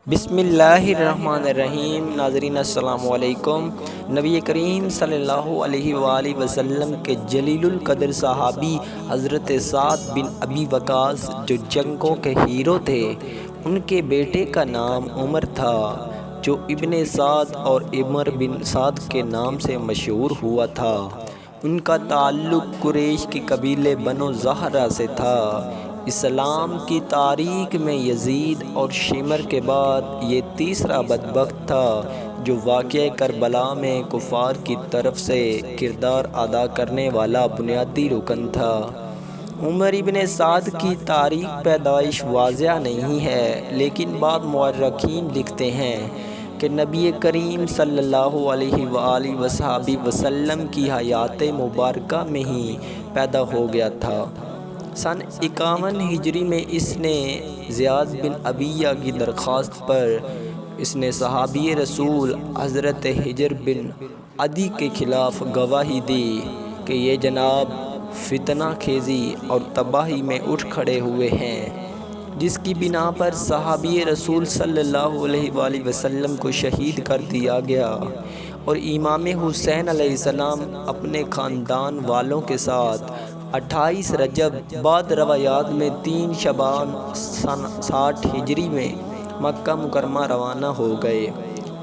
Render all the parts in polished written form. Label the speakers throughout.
Speaker 1: بسم اللہ الرحمن الرحیم۔ ناظرین السلام علیکم۔ نبی کریم صلی اللہ علیہ وآلہ وسلم کے جلیل القدر صحابی حضرت سعد بن ابی وقاص جو جنگوں کے ہیرو تھے، ان کے بیٹے کا نام عمر تھا، جو ابن سعد اور عمر بن سعد کے نام سے مشہور ہوا تھا۔ ان کا تعلق قریش کے قبیلے بنو زہرہ سے تھا۔ اسلام کی تاریخ میں یزید اور شمر کے بعد یہ تیسرا بدبخت تھا جو واقعہ کربلا میں کفار کی طرف سے کردار ادا کرنے والا بنیادی رکن تھا۔ عمر ابن سعد کی تاریخ پیدائش واضح نہیں ہے، لیکن بعض مورخین لکھتے ہیں کہ نبی کریم صلی اللہ علیہ وآلہ وسلم کی حیات مبارکہ میں ہی پیدا ہو گیا تھا۔ سن 51 ہجری میں اس نے زیاد بن عبیہ کی درخواست پر اس نے صحابی رسول حضرت حجر بن عدی کے خلاف گواہی دی کہ یہ جناب فتنہ خیزی اور تباہی میں اٹھ کھڑے ہوئے ہیں، جس کی بنا پر صحابی رسول صلی اللہ علیہ وآلہ وسلم کو شہید کر دیا گیا اور امام حسین علیہ السلام اپنے خاندان والوں کے ساتھ 28 رجب بعد روایات میں 3 شعبان سن 60 ہجری میں مکہ مکرمہ روانہ ہو گئے،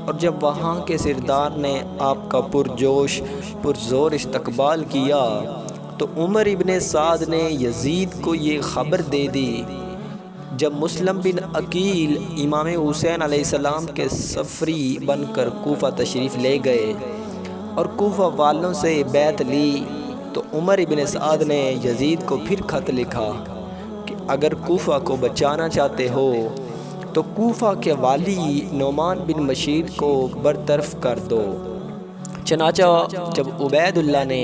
Speaker 1: اور جب وہاں کے سردار نے آپ کا پرجوش پرزور استقبال کیا تو عمر ابن سعد نے یزید کو یہ خبر دے دی۔ جب مسلم بن عقیل امام حسین علیہ السلام کے سفری بن کر کوفہ تشریف لے گئے اور کوفہ والوں سے بیعت لی، تو عمر ابن سعد نے یزید کو پھر خط لکھا کہ اگر کوفہ کو بچانا چاہتے ہو تو کوفہ کے والی نعمان بن بشیر کو برطرف کر دو۔ چنانچہ جب عبید اللہ نے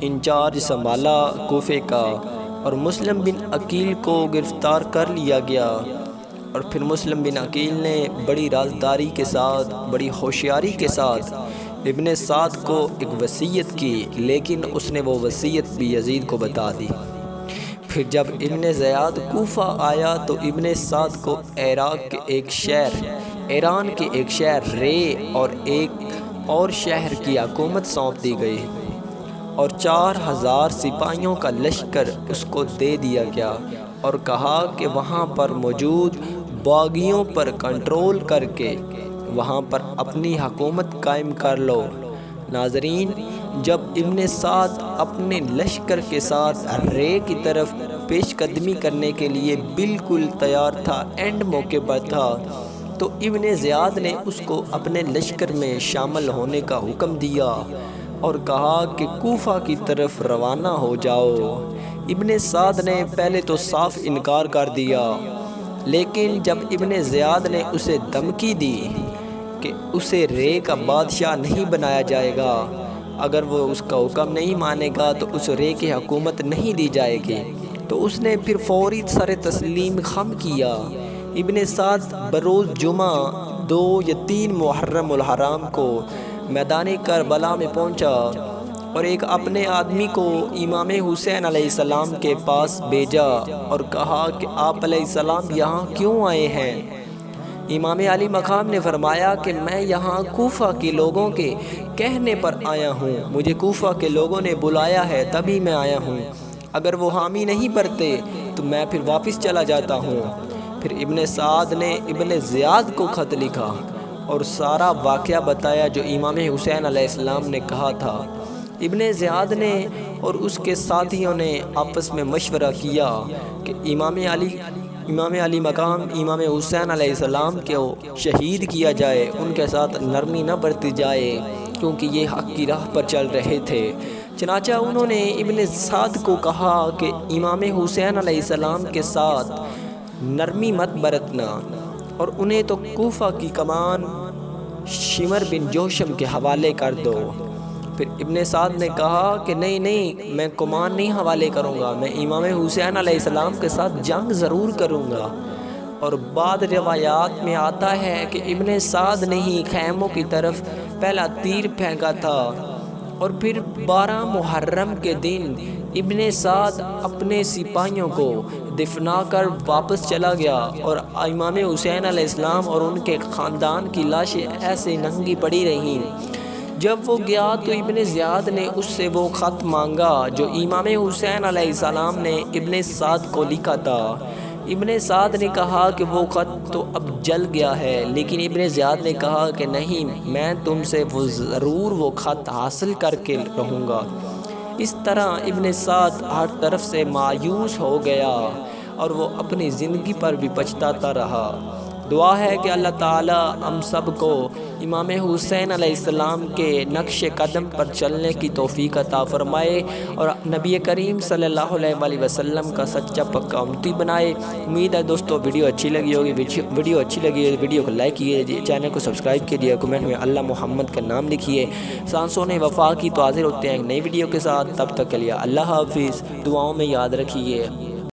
Speaker 1: انچارج سنبھالا کوفے کا اور مسلم بن عقیل کو گرفتار کر لیا گیا، اور پھر مسلم بن عقیل نے بڑی رازداری کے ساتھ، بڑی ہوشیاری کے ساتھ ابن سعد کو ایک وصیت کی، لیکن اس نے وہ وصیت بھی یزید کو بتا دی۔ پھر جب ابن زیاد کوفہ آیا تو ابن سعد کو عراق کے ایران کے ایک شہر رے اور ایک اور شہر کی حکومت سونپ دی گئی، اور 4000 سپاہیوں کا لشکر اس کو دے دیا گیا اور کہا کہ وہاں پر موجود باغیوں پر کنٹرول کر کے وہاں پر اپنی حکومت قائم کر لو۔ ناظرین، جب ابن سعد اپنے لشکر کے ساتھ رے کی طرف پیش قدمی کرنے کے لیے بالکل تیار تھا، اینڈ موقع پر تھا، تو ابن زیاد نے اس کو اپنے لشکر میں شامل ہونے کا حکم دیا اور کہا کہ کوفہ کی طرف روانہ ہو جاؤ۔ ابن سعد نے پہلے تو صاف انکار کر دیا، لیکن جب ابن زیاد نے اسے دھمکی دی کہ اسے رے کا بادشاہ نہیں بنایا جائے گا، اگر وہ اس کا حکم نہیں مانے گا تو اس رے کی حکومت نہیں دی جائے گی، تو اس نے پھر فوری سر تسلیم خم کیا۔ ابن سعد بروز جمعہ 2 یا 3 محرم الحرام کو میدان کربلا میں پہنچا اور ایک اپنے آدمی کو امام حسین علیہ السلام کے پاس بھیجا اور کہا کہ آپ علیہ السلام یہاں کیوں آئے ہیں؟ امام علی مقام نے فرمایا کہ میں یہاں کوفہ کے لوگوں کے کہنے پر آیا ہوں، مجھے کوفہ کے لوگوں نے بلایا ہے تبھی میں آیا ہوں، اگر وہ حامی نہیں بھرتے تو میں پھر واپس چلا جاتا ہوں۔ پھر ابن سعد نے ابن زیاد کو خط لکھا اور سارا واقعہ بتایا جو امام حسین علیہ السلام نے کہا تھا۔ ابن زیاد نے اور اس کے ساتھیوں نے آپس میں مشورہ کیا کہ امام علی مقام امام حسین علیہ السلام کو شہید کیا جائے، ان کے ساتھ نرمی نہ برتی جائے کیونکہ یہ حق کی راہ پر چل رہے تھے۔ چنانچہ انہوں نے ابن سعد کو کہا کہ امام حسین علیہ السلام کے ساتھ نرمی مت برتنا اور انہیں تو کوفہ کی کمان شمر بن جوشم کے حوالے کر دو۔ پھر ابن سعد نے کہا کہ نہیں، میں کمان نہیں حوالے کروں گا، میں امام حسین علیہ السلام کے ساتھ جنگ ضرور کروں گا۔ اور بعض روایات میں آتا ہے کہ ابن سعد نے ہی خیموں کی طرف پہلا تیر پھینکا تھا اور پھر 12 محرم کے دن ابن سعد اپنے سپاہیوں کو دفنا کر واپس چلا گیا، اور امام حسین علیہ السلام اور ان کے خاندان کی لاشیں ایسے ننگی پڑی رہیں۔ جب وہ گیا تو ابن زیاد نے اس سے وہ خط مانگا جو امام حسین علیہ السلام نے ابن سعد کو لکھا تھا۔ ابن سعد نے کہا کہ وہ خط تو اب جل گیا ہے، لیکن ابن زیاد نے کہا کہ نہیں، میں تم سے ضرور وہ خط حاصل کر کے رہوں گا۔ اس طرح ابن سعد ہر طرف سے مایوس ہو گیا اور وہ اپنی زندگی پر بھی پچھتاتا رہا۔ دعا ہے کہ اللہ تعالی ہم سب کو امام حسین علیہ السلام کے نقش قدم پر چلنے کی توفیق عطا فرمائے اور نبی کریم صلی اللہ علیہ وآلہ وسلم کا سچا پکا امتی بنائے۔ امید ہے دوستو ویڈیو اچھی لگی ہوگی، ویڈیو اچھی لگی ہے ویڈیو کو لائک کیجیے، چینل کو سبسکرائب کیجیے، کمنٹ میں اللہ محمد کا نام لکھیے۔ سانسوں نے وفا کی تو حاضر ہوتے ہیں ایک نئی ویڈیو کے ساتھ، تب تک کے لیے اللہ حافظ، دعاؤں میں یاد رکھیے۔